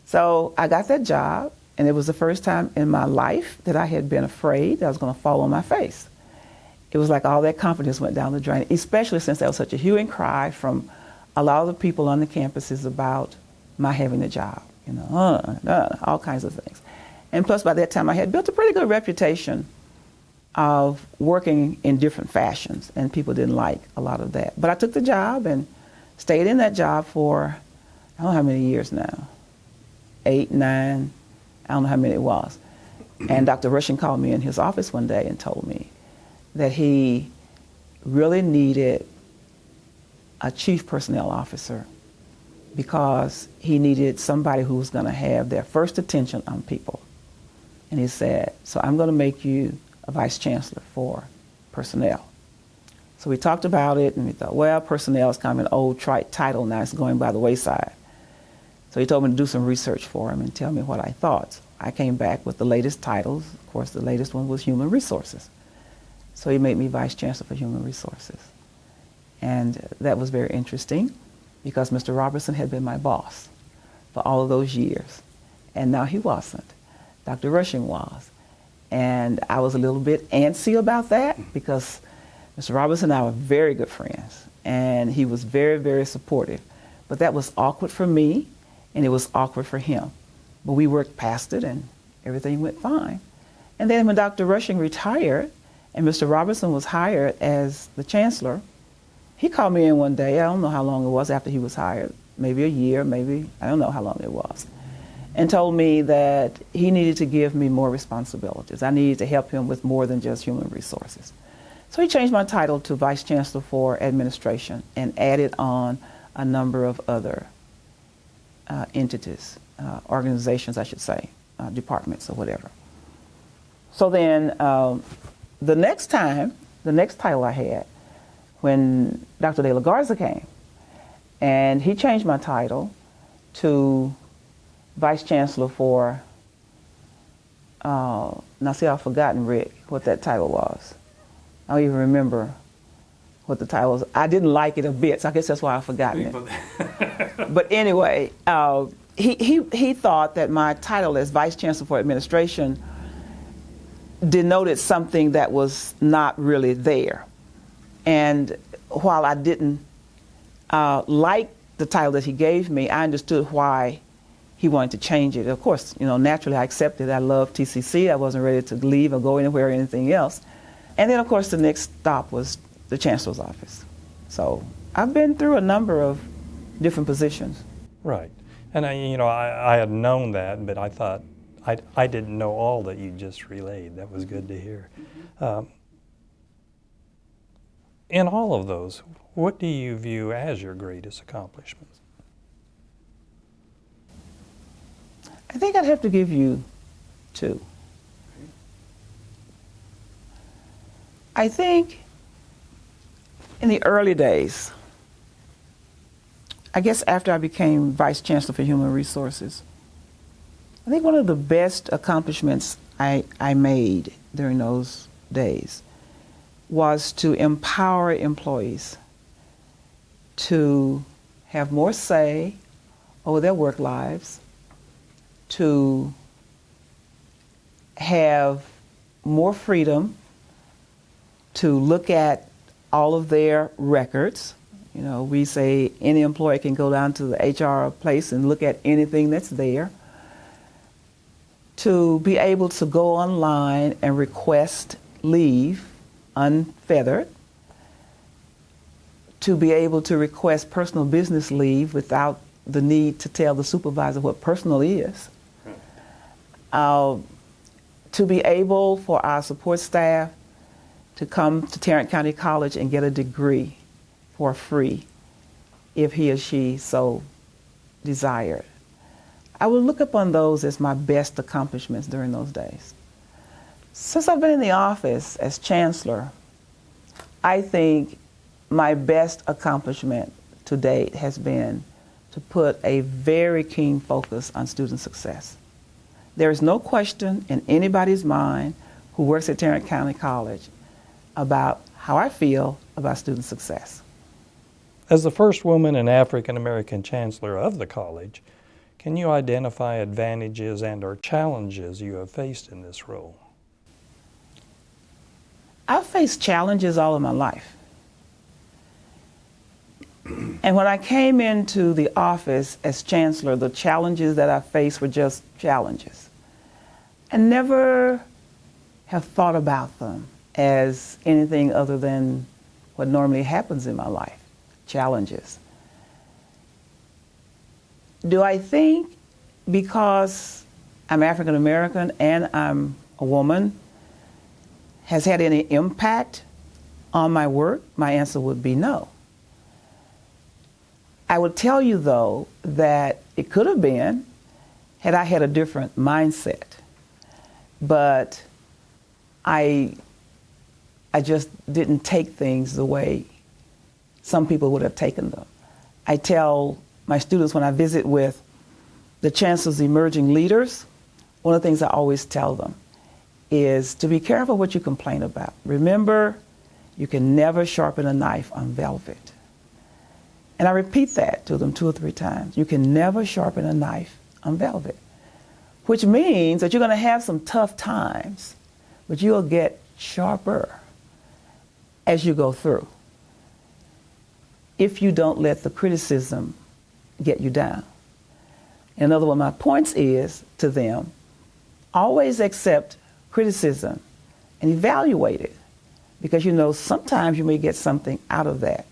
So I got that job, and it was the first time in my life that I had been afraid that I was going to fall on my face. It was like all that confidence went down the drain, especially since there was such a hue and cry from a lot of the people on the campuses about my having a job, all kinds of things. And plus, by that time, I had built a pretty good reputation of working in different fashions, and people didn't like a lot of that. But I took the job and stayed in that job for, I don't know how many years now, 8, 9, I don't know how many it was. And Dr. Rushing called me in his office one day and told me that he really needed a chief personnel officer because he needed somebody who was going to have their first attention on people. And he said, so I'm going to make you a vice chancellor for personnel. So we talked about it, and we thought, well, personnel is kind of an old trite title now. It's going by the wayside. So he told me to do some research for him and tell me what I thought. I came back with the latest titles. Of course, the latest one was human resources. So he made me vice chancellor for human resources. And that was very interesting because Mr. Robertson had been my boss for all of those years. And now he wasn't. Dr. Rushing was. And I was a little bit antsy about that because Mr. Robertson and I were very good friends. And he was very, very supportive. But that was awkward for me, and it was awkward for him. But we worked past it, and everything went fine. And then when Dr. Rushing retired and Mr. Robertson was hired as the chancellor, he called me in one day, I don't know how long it was after he was hired, maybe a year, maybe, I don't know how long it was, and told me that he needed to give me more responsibilities. I needed to help him with more than just human resources. So he changed my title to Vice Chancellor for Administration and added on a number of other entities, organizations, I should say, departments or whatever. So then the next title I had, when Dr. De La Garza came, and he changed my title to Vice Chancellor for, now see, I've forgotten, Rick, what that title was. I don't even remember what the title was. I didn't like it a bit, so I guess that's why I've forgotten it. But anyway, he thought that my title as Vice Chancellor for Administration denoted something that was not really there. And while I didn't like the title that he gave me, I understood why he wanted to change it. Of course, naturally I accepted. I loved TCC. I wasn't ready to leave or go anywhere or anything else. And then, of course, the next stop was the Chancellor's office. So I've been through a number of different positions. Right. And I had known that, but I thought I didn't know all that you just relayed. That was good to hear. In all of those, what do you view as your greatest accomplishments? I think I'd have to give you two. I think in the early days, I guess after I became Vice Chancellor for Human Resources, I think one of the best accomplishments I made during those days was to empower employees to have more say over their work lives, to have more freedom to look at all of their records. We say any employee can go down to the HR place and look at anything that's there. To be able to go online and request leave unfeathered. To be able to request personal business leave without the need to tell the supervisor what personal is. To be able for our support staff to come to Tarrant County College and get a degree for free if he or she so desired. I would look upon those as my best accomplishments during those days. Since I've been in the office as Chancellor, I think my best accomplishment to date has been to put a very keen focus on student success. There is no question in anybody's mind who works at Tarrant County College about how I feel about student success. As the first woman and African American chancellor of the college, can you identify advantages and/or challenges you have faced in this role? I've faced challenges all of my life. And when I came into the office as chancellor, the challenges that I faced were just challenges. I never have thought about them as anything other than what normally happens in my life, challenges. Do I think because I'm African American and I'm a woman has had any impact on my work? My answer would be no. I would tell you, though, that it could have been had I had a different mindset. But I just didn't take things the way some people would have taken them. I tell my students when I visit with the Chancellor's emerging leaders, one of the things I always tell them is to be careful what you complain about. Remember, you can never sharpen a knife on velvet. And I repeat that to them 2 or 3 times. You can never sharpen a knife on velvet, which means that you're going to have some tough times, but you'll get sharper as you go through if you don't let the criticism get you down. In other words, my points is to them, always accept criticism and evaluate it, because you know sometimes you may get something out of that.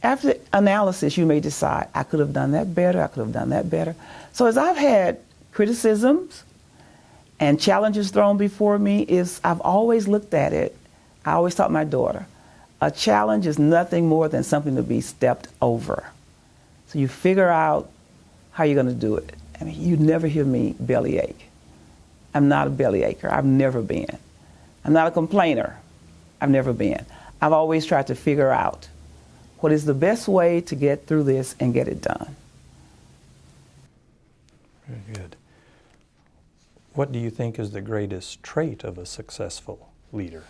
After analysis, you may decide, I could have done that better, I could have done that better. So as I've had criticisms and challenges thrown before me, I've always looked at it. I always taught my daughter, a challenge is nothing more than something to be stepped over. So you figure out how you're going to do it. I mean, you never hear me bellyache. I'm not a bellyacher. I've never been. I'm not a complainer. I've never been. I've always tried to figure out what is the best way to get through this and get it done. Very good. What do you think is the greatest trait of a successful leader?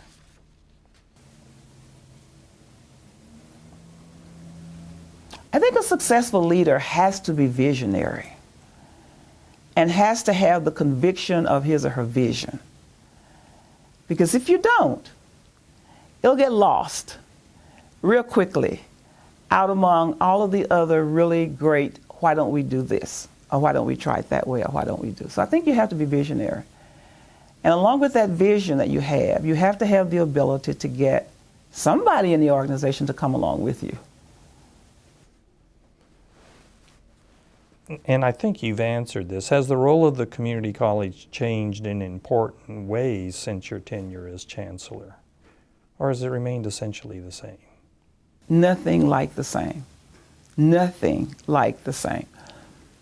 I think a successful leader has to be visionary and has to have the conviction of his or her vision. Because if you don't, it'll get lost real quickly out among all of the other really great, why don't we do this? Or why don't we try it that way? Or why don't we do? So I think you have to be visionary. And along with that vision that you have to have the ability to get somebody in the organization to come along with you. And I think you've answered this. Has the role of the community college changed in important ways since your tenure as chancellor? Or has it remained essentially the same? Nothing like the same. Nothing like the same.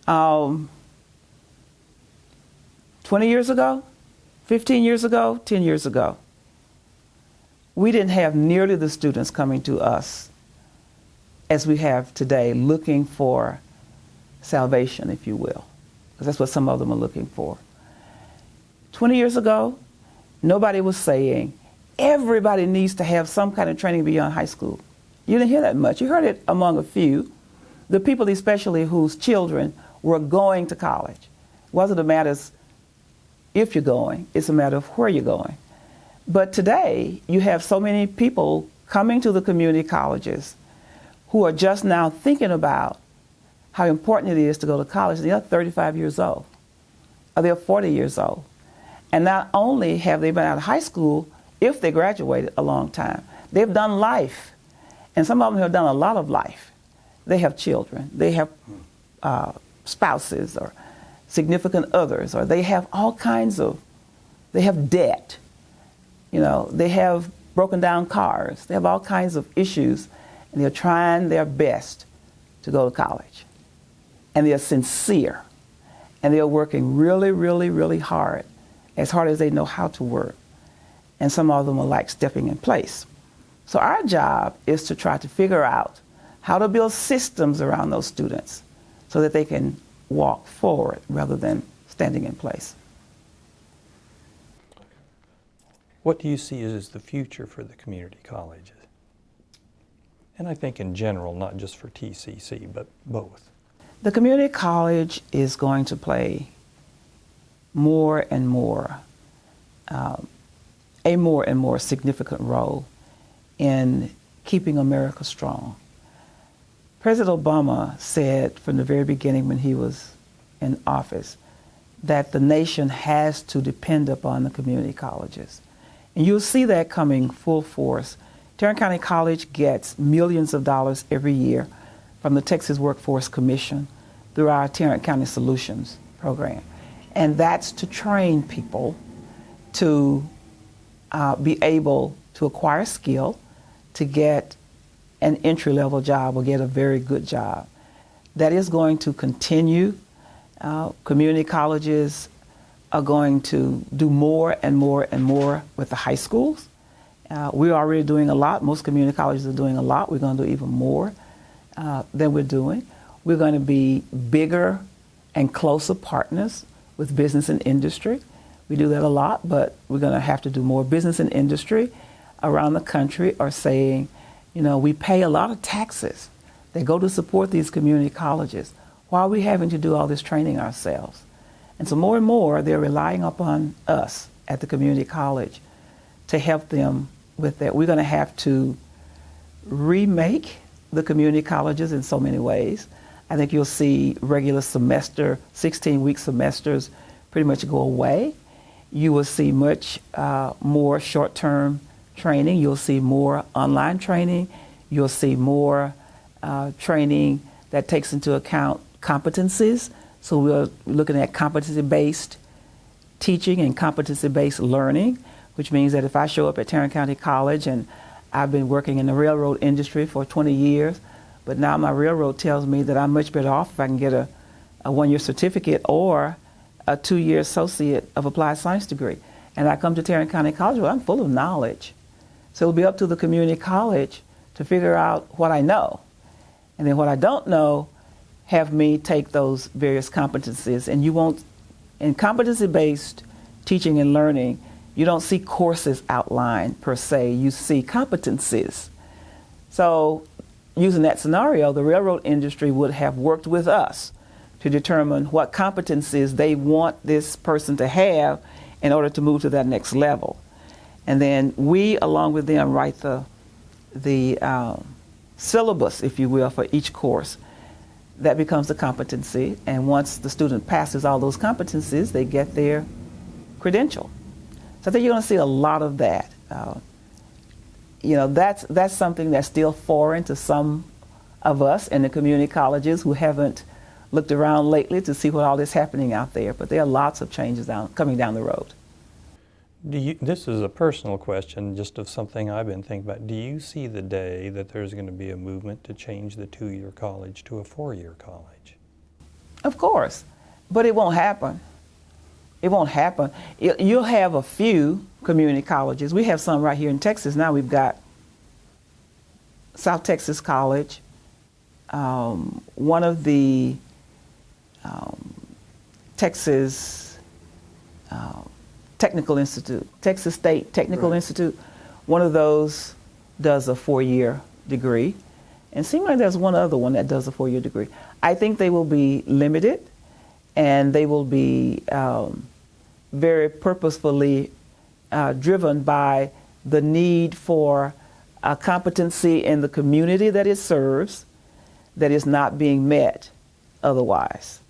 20 years ago, 15 years ago, 10 years ago, we didn't have nearly the students coming to us as we have today, looking for salvation, if you will, because that's what some of them are looking for. 20 years ago, nobody was saying everybody needs to have some kind of training beyond high school. You didn't hear that much. You heard it among a few, the people especially whose children were going to college. It wasn't a matter of if you're going, it's a matter of where you're going. But today, you have so many people coming to the community colleges who are just now thinking about how important it is to go to college. They're 35 years old, or they're 40 years old. And not only have they been out of high school, if they graduated a long time, they've done life. And some of them have done a lot of life. They have children, they have spouses or significant others, or they have all kinds of, they have debt. You know, they have broken down cars. They have all kinds of issues, and they're trying their best to go to college. And they're sincere, and they're working really, really, really hard as they know how to work. And some of them are like stepping in place. So our job is to try to figure out how to build systems around those students so that they can walk forward rather than standing in place. What do you see as the future for the community colleges? And I think in general, not just for TCC, but both. The community college is going to play more and more, a more and more significant role in keeping America strong. President Obama said from the very beginning when he was in office that the nation has to depend upon the community colleges. And you'll see that coming full force. Tarrant County College gets millions of dollars every year from the Texas Workforce Commission through our Tarrant County Solutions program. And that's to train people to be able to acquire skill, to get an entry-level job or get a very good job. That is going to continue. Community colleges are going to do more and more and more with the high schools. We're already doing a lot. Most community colleges are doing a lot. We're going to do even more than we're doing. We're going to be bigger and closer partners with business and industry. We do that a lot, but we're going to have to do more. Business and industry around the country are saying, you know, we pay a lot of taxes. They go to support these community colleges. Why are we having to do all this training ourselves? And so more and more, they're relying upon us at the community college to help them with that. We're going to have to remake the community colleges in so many ways. I think you'll see regular semester, 16-week semesters pretty much go away. you will see much more short-term training. You'll see more online training. You'll see more training that takes into account competencies. So we're looking at competency-based teaching and competency-based learning, which means that if I show up at Tarrant County College and I've been working in the railroad industry for 20 years, but now my railroad tells me that I'm much better off if I can get a one-year certificate or a 2-year associate of applied science degree. And I come to Tarrant County College, well, I'm full of knowledge. So it'll be up to the community college to figure out what I know. And then what I don't know, have me take those various competencies. And you won't, in competency-based teaching and learning, you don't see courses outlined per se, you see competencies. So using that scenario, the railroad industry would have worked with us to determine what competencies they want this person to have in order to move to that next level. And then we, along with them, write the syllabus, if you will, for each course. That becomes a competency, and once the student passes all those competencies, they get their credential. So I think you're going to see a lot of that. That's something that's still foreign to some of us in the community colleges who haven't looked around lately to see what all is happening out there. But there are lots of changes coming down the road. This is a personal question, just of something I've been thinking about. Do you see the day that there's going to be a movement to change the 2-year college to a 4-year college? Of course, but it won't happen. It won't happen. You'll have a few community colleges. We have some right here in Texas now. We've got South Texas College, one of the Texas Technical Institute, Texas State Technical Right. Institute, one of those does a 4-year degree. And it seems like there's one other one that does a 4-year degree. I think they will be limited, and they will be very purposefully driven by the need for a competency in the community that it serves that is not being met otherwise.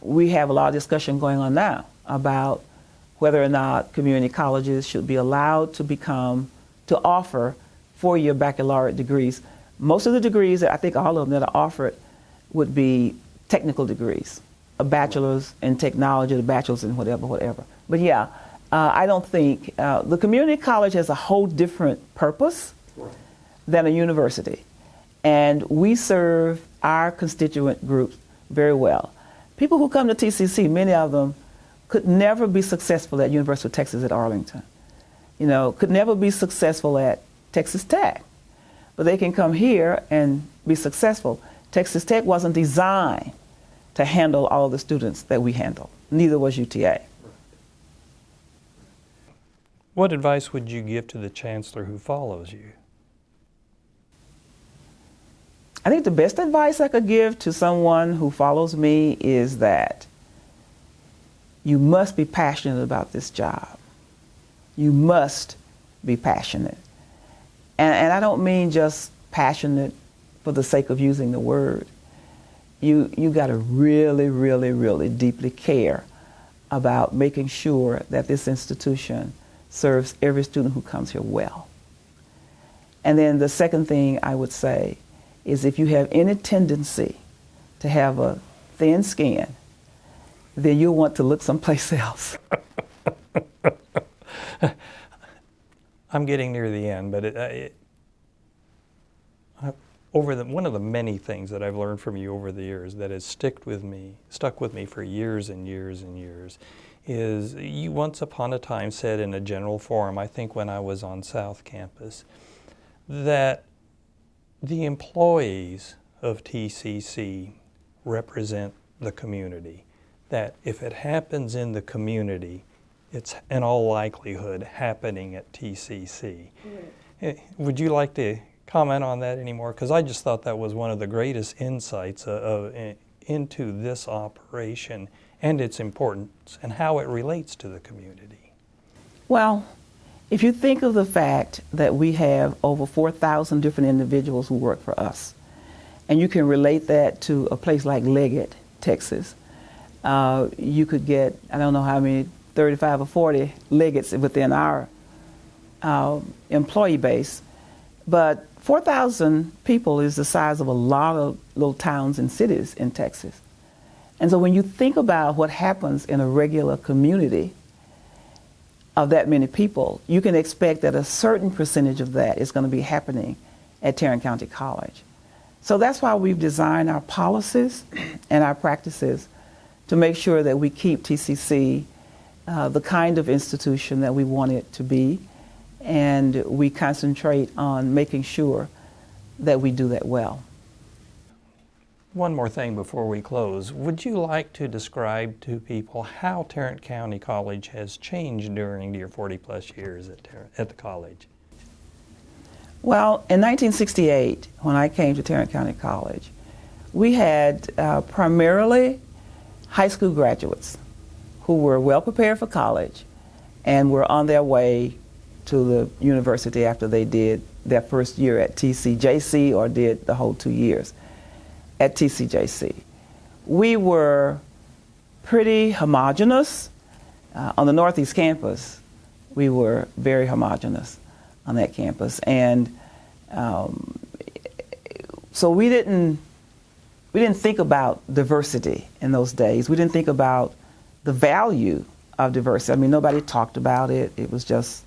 We have a lot of discussion going on now about whether or not community colleges should be allowed to offer 4-year baccalaureate degrees. Most of the degrees, I think all of them that are offered, would be technical degrees, a bachelor's in technology, a bachelor's in whatever. But yeah, I don't think, the community college has a whole different purpose than a university. And we serve our constituent groups very well. People who come to TCC, many of them could never be successful at University of Texas at Arlington. Could never be successful at Texas Tech. But they can come here and be successful. Texas Tech wasn't designed to handle all the students that we handle. Neither was UTA. What advice would you give to the chancellor who follows you? I think the best advice I could give to someone who follows me is that you must be passionate about this job. You must be passionate. And I don't mean just passionate for the sake of using the word. You got to really, really, really deeply care about making sure that this institution serves every student who comes here well. And then the second thing I would say is if you have any tendency to have a thin skin, then you'll want to look someplace else. I'm getting near the end, but one of the many things that I've learned from you over the years that has stuck with me for years and years and years, is you once upon a time said in a general forum, I think when I was on South Campus, that the employees of TCC represent the community. That if it happens in the community, it's in all likelihood happening at TCC. Right. Would you like to comment on that anymore? Because I just thought that was one of the greatest insights into this operation and its importance and how it relates to the community. Well, if you think of the fact that we have over 4,000 different individuals who work for us, and you can relate that to a place like Leggett, Texas, you could get, I don't know how many 35 or 40 legates within our employee base. But 4,000 people is the size of a lot of little towns and cities in Texas. And so when you think about what happens in a regular community of that many people, you can expect that a certain percentage of that is going to be happening at Tarrant County College. So that's why we've designed our policies and our practices to make sure that we keep TCC the kind of institution that we want it to be, and we concentrate on making sure that we do that well. One more thing before we close. Would you like to describe to people how Tarrant County College has changed during your 40-plus years at the college? Well, in 1968, when I came to Tarrant County College, we had primarily high school graduates who were well prepared for college and were on their way to the university after they did their first year at TCJC or did the whole 2 years at TCJC. We were pretty homogenous. On the Northeast campus, we were very homogenous on that campus. And so we didn't think about diversity in those days. We didn't think about the value of diversity. I mean, nobody talked about it. It was just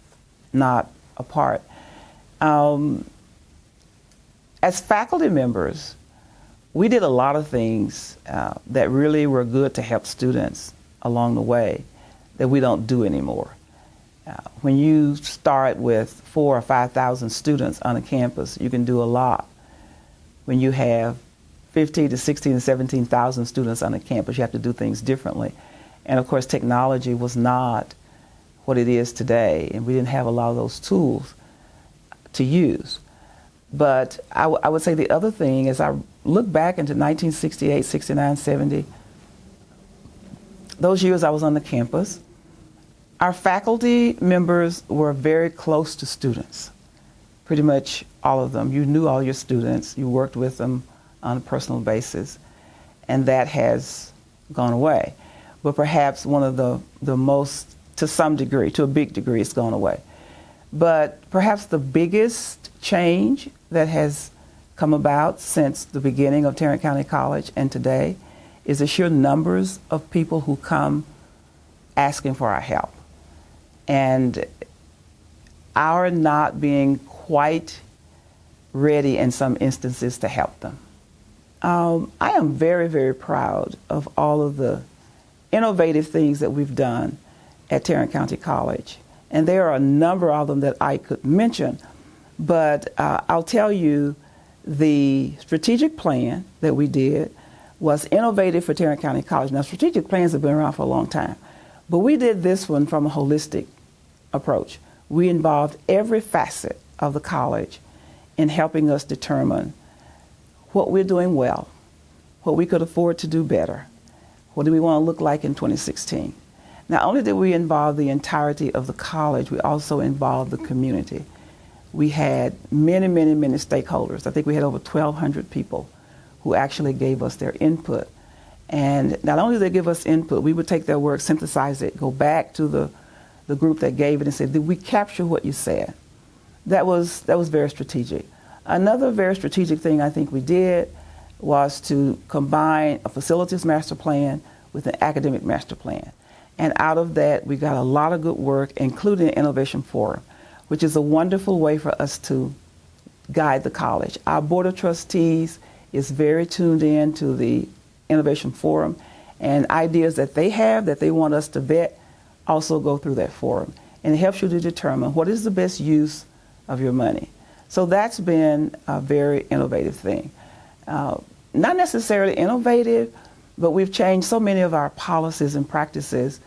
not a part. As faculty members, we did a lot of things that really were good to help students along the way that we don't do anymore. When you start with 4,000 or 5,000 students on a campus, you can do a lot. When you have 15 to 16 to 17,000 students on a campus, you have to do things differently. And of course, technology was not what it is today, and we didn't have a lot of those tools to use. But I would say the other thing, as I look back into 1968, 69, 70, those years I was on the campus, our faculty members were very close to students, pretty much all of them. You knew all your students, you worked with them on a personal basis, and that has gone away. But perhaps one of the most, to some degree, to a big degree, it's gone away. But perhaps the biggest change that has come about since the beginning of Tarrant County College and today is the sheer numbers of people who come asking for our help, and our not being quite ready in some instances to help them. I am very, very proud of all of the innovative things that we've done at Tarrant County College. And there are a number of them that I could mention, but I'll tell you the strategic plan that we did was innovative for Tarrant County College. Now, strategic plans have been around for a long time, but we did this one from a holistic approach. We involved every facet of the college in helping us determine what we're doing well, what we could afford to do better, what do we want to look like in 2016. Not only did we involve the entirety of the college, we also involved the community. We had many, many, many stakeholders. I think we had over 1,200 people who actually gave us their input. And not only did they give us input, we would take their work, synthesize it, go back to the group that gave it and say, did we capture what you said? That was very strategic. Another very strategic thing I think we did was to combine a facilities master plan with an academic master plan. And out of that, we got a lot of good work, including an innovation forum, which is a wonderful way for us to guide the college. Our board of trustees is very tuned in to the innovation forum, and ideas that they have that they want us to vet also go through that forum. And it helps you to determine what is the best use of your money. So that's been a very innovative thing. Not necessarily innovative, but we've changed so many of our policies and practices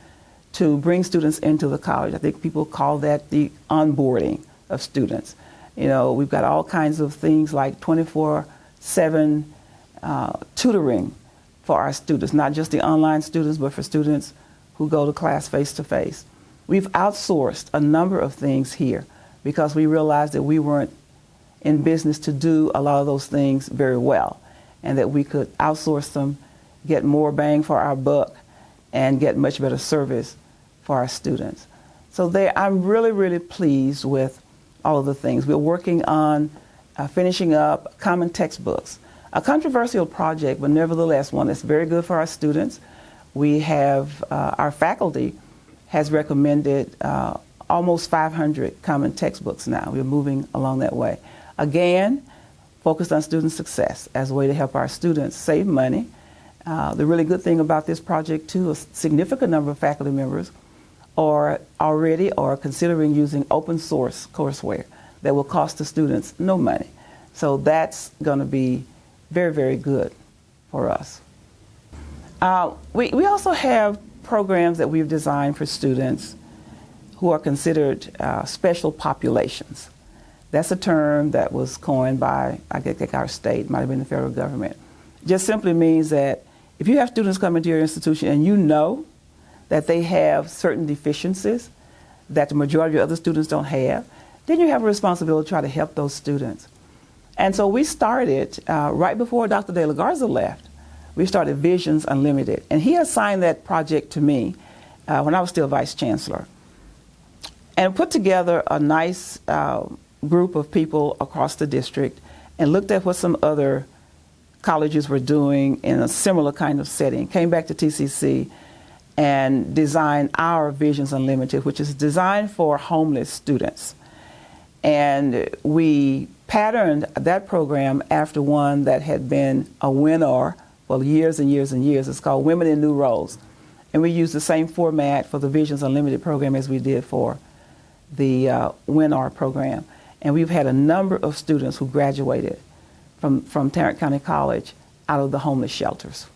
to bring students into the college. I think people call that the onboarding of students. You know, we've got all kinds of things like 24/7 tutoring for our students, not just the online students, but for students who go to class face-to-face. We've outsourced a number of things here because we realized that we weren't in business to do a lot of those things very well, and that we could outsource them, get more bang for our buck, and get much better service for our students. So I'm really, really pleased with all of the things. We're working on finishing up common textbooks. A controversial project, but nevertheless one that's very good for our students. We have, our faculty has recommended almost 500 common textbooks now. We're moving along that way. Again, focused on student success as a way to help our students save money. The really good thing about this project too, a significant number of faculty members are already or considering using open source courseware that will cost the students no money. So that's going to be very, very good for us. We also have programs that we've designed for students who are considered special populations. That's a term that was coined by, I think, our state, might have been the federal government. Just simply means that if you have students come into your institution and you know that they have certain deficiencies that the majority of other students don't have, then you have a responsibility to try to help those students. And so we started, right before Dr. De La Garza left, we started Visions Unlimited. And he assigned that project to me when I was still Vice Chancellor. And put together a nice group of people across the district and looked at what some other colleges were doing in a similar kind of setting. Came back to TCC and designed our Visions Unlimited, which is designed for homeless students. And we patterned that program after one that had been a winner for years and years and years. It's called Women in New Roles. And we used the same format for the Visions Unlimited program as we did for the WinR program. And we've had a number of students who graduated from Tarrant County College out of the homeless shelters.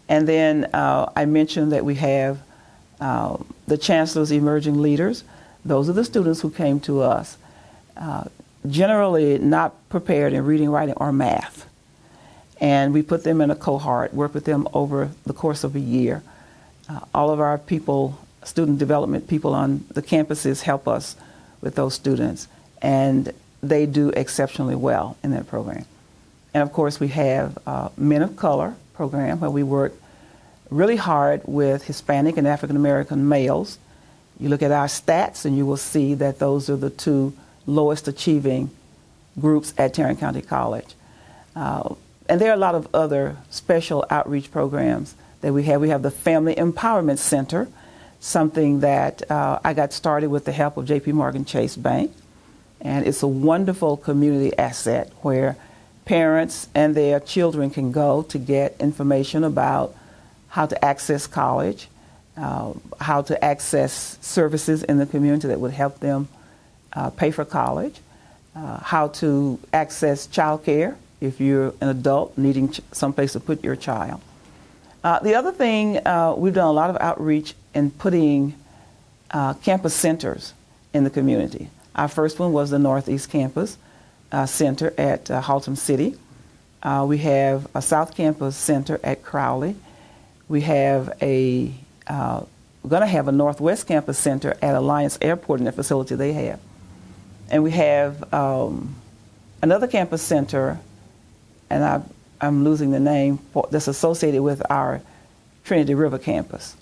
And then I mentioned that we have the Chancellor's Emerging Leaders. Those are the students who came to us, generally not prepared in reading, writing, or math. And we put them in a cohort, work with them over the course of a year. All of our people, student development people on the campuses help us with those students, and they do exceptionally well in that program. And of course we have Men of Color program where we work really hard with Hispanic and African American males. You look at our stats and you will see that those are the two lowest achieving groups at Tarrant County College. And there are a lot of other special outreach programs that we have. We have the Family Empowerment Center, something that I got started with the help of J.P. Morgan Chase Bank. And it's a wonderful community asset where parents and their children can go to get information about how to access college, how to access services in the community that would help them pay for college, how to access child care if you're an adult needing someplace to put your child. The other thing, we've done a lot of outreach in putting campus centers in the community. Our first one was the Northeast Campus Center at Haltom City. We have a South Campus Center at Crowley. We have we're going to have a Northwest Campus Center at Alliance Airport in the facility they have. And we have another campus center, and I'm losing the name, that's associated with our Trinity River campus.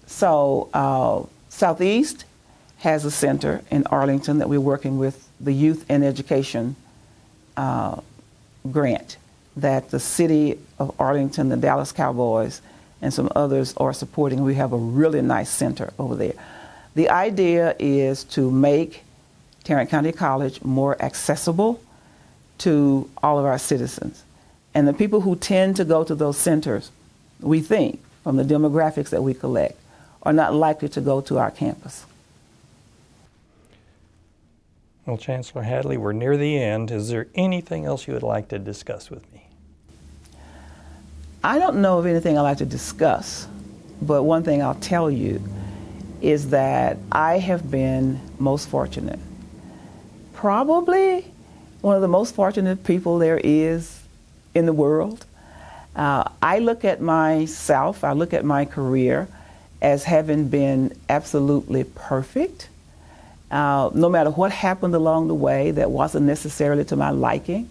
So Southeast has a center in Arlington that we're working with the Youth and Education grant that the city of Arlington, the Dallas Cowboys, and some others are supporting. We have a really nice center over there. The idea is to make Tarrant County College more accessible to all of our citizens. And the people who tend to go to those centers, we think, from the demographics that we collect, are not likely to go to our campus. Well, Chancellor Hadley, we're near the end. Is there anything else you would like to discuss with me? I don't know of anything I'd like to discuss, but one thing I'll tell you is that I have been most fortunate. Probably one of the most fortunate people there is in the world. I look at myself, I look at my career as having been absolutely perfect. No matter what happened along the way that wasn't necessarily to my liking,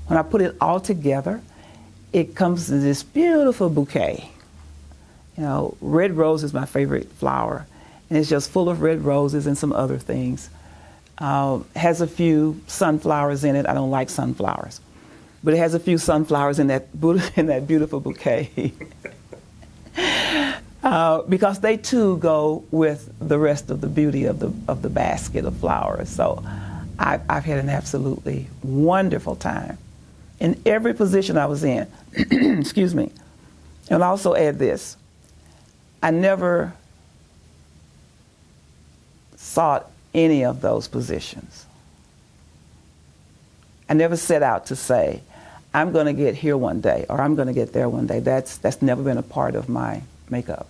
when I put it all together, it comes in this beautiful bouquet. You know, red rose is my favorite flower. and it's just full of red roses and some other things. Has a few sunflowers in it. I don't like sunflowers, but it has a few sunflowers in that beautiful bouquet. Because they too go with the rest of the beauty of the basket of flowers. So I've had an absolutely wonderful time in every position I was in. Excuse me. And I'll also add this. I never sought any of those positions. I never set out to say, I'm going to get here one day or I'm going to get there one day. That's never been a part of my makeup.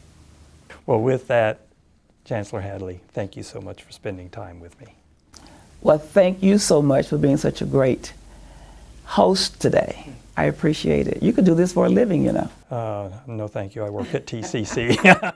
Well, with that, Chancellor Hadley, thank you so much for spending time with me. Well, thank you so much for being such a great host today. I appreciate it. You could do this for a living, you know. No, thank you. I work at TCC.